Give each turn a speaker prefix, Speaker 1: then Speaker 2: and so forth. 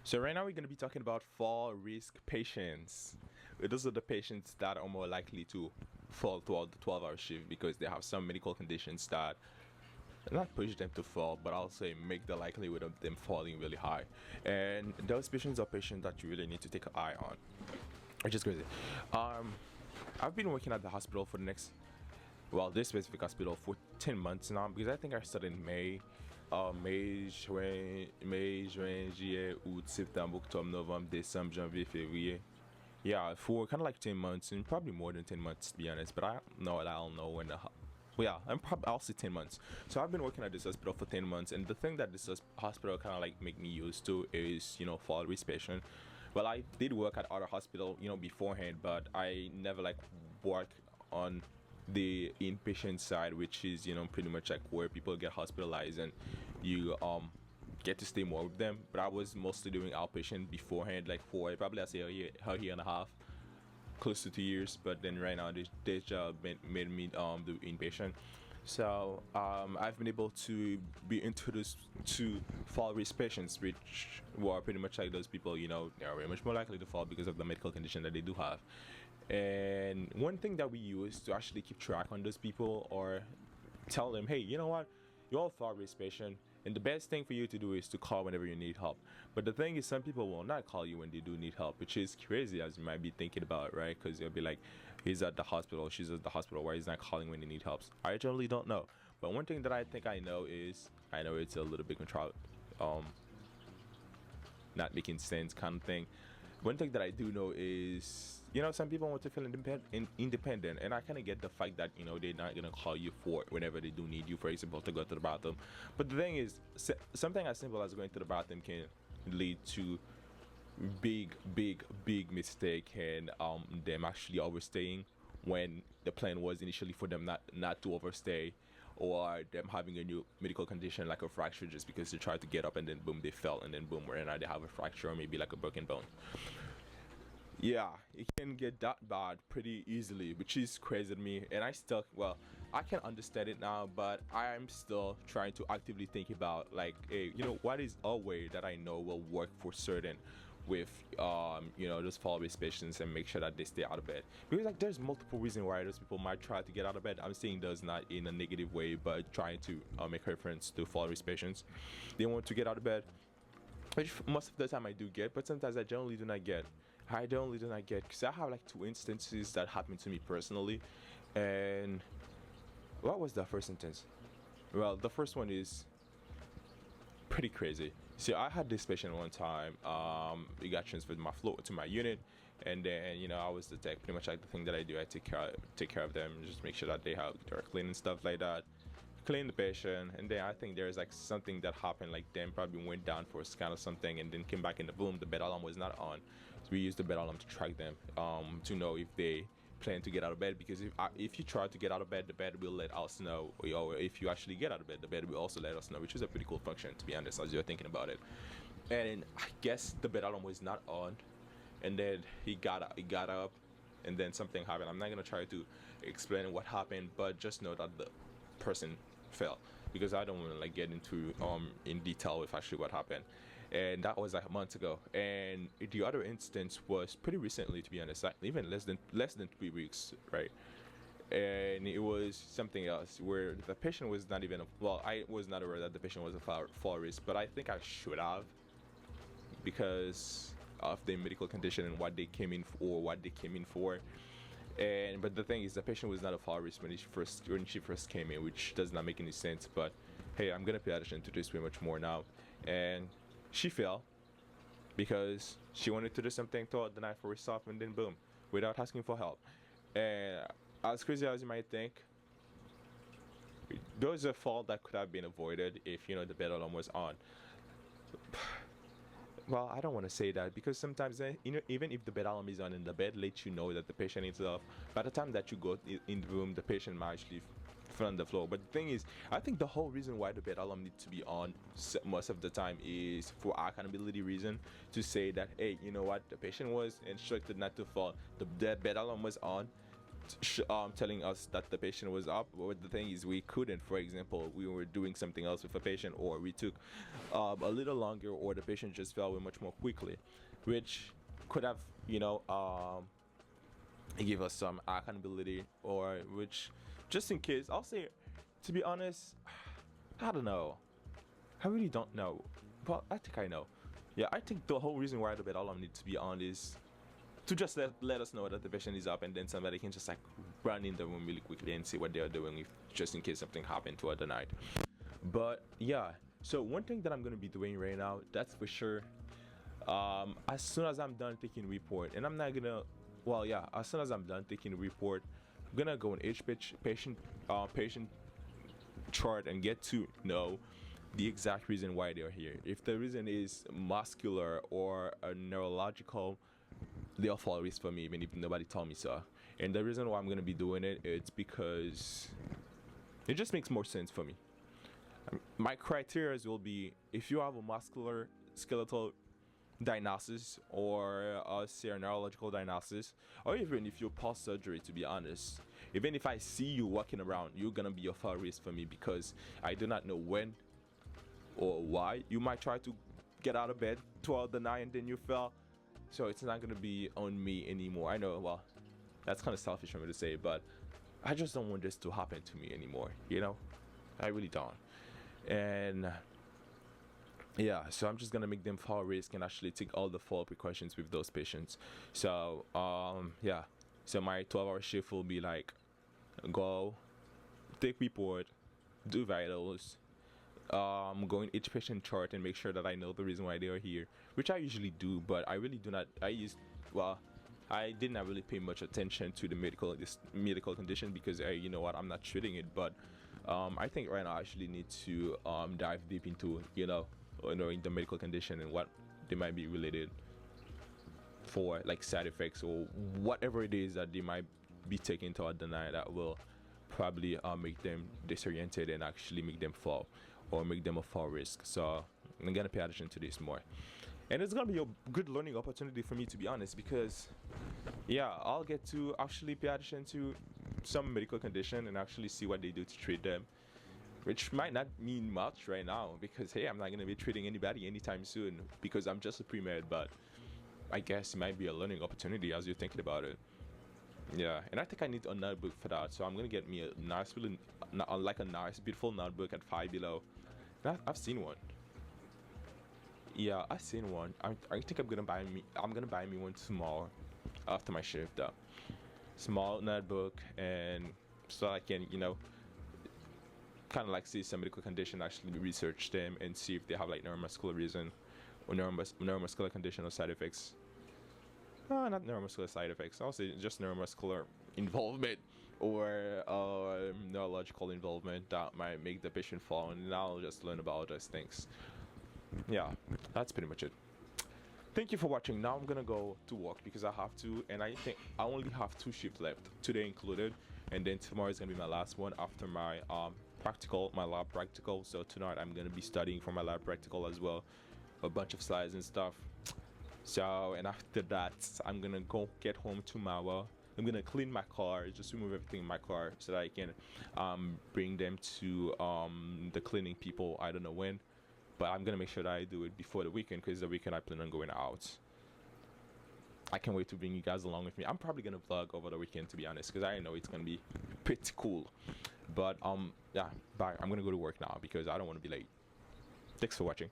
Speaker 1: So right now we're going to be talking about fall risk patients. Those are the patients that are more likely to fall throughout the 12-hour shift because they have some medical conditions that not push them to fall, but also make the likelihood of them falling really high. And those patients are patients that you really need to take an eye on, which is crazy. I've been working at the hospital for the next this specific hospital for 10 months now because I think I started in May, Juin, Juillet, Août, September, October, November, December, Janvier, Février. Yeah, for kind of like 10 months and probably more than 10 months to be honest, but I don't know when I'll say 10 months. So I've been working at this hospital for 10 months, and the thing that this hospital kind of like make me used to is, fall risk patient. Well, I did work at other hospital, beforehand, but I never like work on the inpatient side, which is pretty much like where people get hospitalized and you get to stay more with them. But I was mostly doing outpatient beforehand, like for probably I say a year and a half, close to 2 years. But then right now this job made me do inpatient. So I've been able to be introduced to fall risk patients, which were pretty much like those people, they are very much more likely to fall because of the medical condition that they do have. And one thing that we use to actually keep track on those people or tell them, hey, you know what, you're a fall risk patient, and the best thing for you to do is to call whenever you need help. But the thing is, some people will not call you when they do need help, which is crazy, as you might be thinking about, right? Because they'll be like, he's at the hospital, she's at the hospital, why he's not calling when he need help? I generally don't know. But one thing that I think I know is, I know it's a little bit not making sense kind of thing. One thing that I do know is, some people want to feel independent, and I kind of get the fact that they're not gonna call you for whenever they do need you, for example, to go to the bathroom. But the thing is, something as simple as going to the bathroom can lead to big mistake, and them actually overstaying when the plan was initially for them not to overstay, or them having a new medical condition like a fracture just because they tried to get up and then boom they fell, and then boom right now they have a fracture or maybe like a broken bone. Yeah, it can get that bad pretty easily, which is crazy to me. And I can understand it now, but I'm still trying to actively think about like, hey, what is a way that I know will work for certain with those fall risk patients and make sure that they stay out of bed, because like there's multiple reasons why those people might try to get out of bed. I'm saying those not in a negative way, but trying to make reference to fall risk patients. They want to get out of bed, which most of the time I do get, but sometimes I generally do not get. I generally do not get because I have like two instances that happened to me personally. And what was the first instance? Well, the first one is pretty crazy. So I had this patient one time. We got transferred my floor to my unit, and then I was the tech. Pretty much like the thing that I do, I take care of them, just make sure that they're clean and stuff like that. Clean the patient, and then I think there's like something that happened, like them probably went down for a scan or something and then came back in the boom, the bed alarm was not on. So we used the bed alarm to track them, to know if they plan to get out of bed, because if you try to get out of bed, the bed will let us know, or if you actually get out of bed, the bed will also let us know, which is a pretty cool function, to be honest, as you're thinking about it. And I guess the bed alarm was not on, and then he got up, and then something happened. I'm not gonna try to explain what happened, but just know that the person fell, because I don't want to like get into in detail with actually what happened. And that was like a month ago, and the other instance was pretty recently, to be honest, like even less than 3 weeks, right? And it was something else where the patient was not even I was not aware that the patient was a fall risk, but I think I should have, because of the medical condition and what they came in for. And but the thing is, the patient was not a fall risk when she first came in, which does not make any sense. But hey, I'm gonna pay attention to this way much more now. And she fell because she wanted to do something, thought the night for herself, and then boom, without asking for help. And as crazy as you might think, there was a fall that could have been avoided if the bed alarm was on. Well, I don't want to say that, because sometimes even if the bed alarm is on and the bed lets you know that the patient is off, by the time that you go in the room, the patient might actually fall on the floor. But the thing is, I think the whole reason why the bed alarm needs to be on most of the time is for accountability reason, to say that, hey, you know what, the patient was instructed not to fall, the bed alarm was on, telling us that the patient was up, but the thing is we couldn't. For example, we were doing something else with a patient, or we took a little longer, or the patient just fell away much more quickly, which could have, give us some accountability, or which, just in case, I'll say, to be honest, I don't know. I really don't know. But I think I know. Yeah, I think the whole reason why the bed alarm needs to be on is to just let us know that the patient is up, and then somebody can just like run in the room really quickly and see what they're doing, if just in case something happened throughout the night. But yeah, so one thing that I'm gonna be doing right now, that's for sure, as soon as I'm done taking report, and I'm not gonna, well, yeah, as soon as I'm done taking the report, I'm gonna go on each patient chart and get to know the exact reason why they're here. If the reason is muscular or a neurological, they'll fall risk for me even if nobody told me so. And the reason why I'm gonna be doing it, it's because it just makes more sense for me. My criteria will be, if you have a muscular skeletal diagnosis, or say a neurological diagnosis, or even if you're post surgery, to be honest, even if I see you walking around, you're gonna be a fall risk for me, because I do not know when or why you might try to get out of bed throughout the night and then you fell. So it's not gonna be on me anymore. I know, well, that's kind of selfish for me to say, but I just don't want this to happen to me anymore, I really don't. And yeah, so I'm just gonna make them fall risk and actually take all the fall precautions with those patients. So yeah, so my 12-hour shift will be like, go, take report, do vitals, go in each patient chart and make sure that I know the reason why they are here, which I usually do, but I really do not. I did not really pay much attention to the medical condition, because you know what, I'm not treating it. But I think right now I actually need to dive deep into knowing the medical condition and what they might be related for, like side effects or whatever it is that they might be taking throughout the night that will probably make them disoriented and actually make them fall, or make them a fall risk. So I'm gonna pay attention to this more, and it's gonna be a good learning opportunity for me, to be honest, because yeah, I'll get to actually pay attention to some medical condition and actually see what they do to treat them, which might not mean much right now, because hey, I'm not gonna be treating anybody anytime soon because I'm just a pre-med. But I guess it might be a learning opportunity as you're thinking about it. Yeah, and I think I need a notebook for that, so I'm gonna get me a nice, like a nice, beautiful notebook at Five Below. And I've seen one. Yeah, I've seen one. I think I'm gonna buy me one tomorrow after my shift. Though, small notebook, and so I can kind of like see some medical condition, actually research them and see if they have like neuromuscular reason or neuromuscular condition or side effects. Not neuromuscular side effects. I'll say just neuromuscular involvement or neurological involvement that might make the patient fall, and I'll just learn about those things. Yeah, that's pretty much it. Thank you for watching. Now I'm gonna go to work because I have to, and I think I only have 2 shifts left, today included, and then tomorrow is gonna be my last one after my my lab practical. So tonight I'm gonna be studying for my lab practical as well, a bunch of slides and stuff. So, and after that, I'm gonna go get home tomorrow. I'm gonna clean my car, just remove everything in my car so that I can bring them to the cleaning people. I don't know when, but I'm gonna make sure that I do it before the weekend, because the weekend I plan on going out. I can't wait to bring you guys along with me. I'm probably gonna vlog over the weekend, to be honest, because I know it's gonna be pretty cool. But yeah, bye. I'm gonna go to work now because I don't want to be late. Thanks for watching.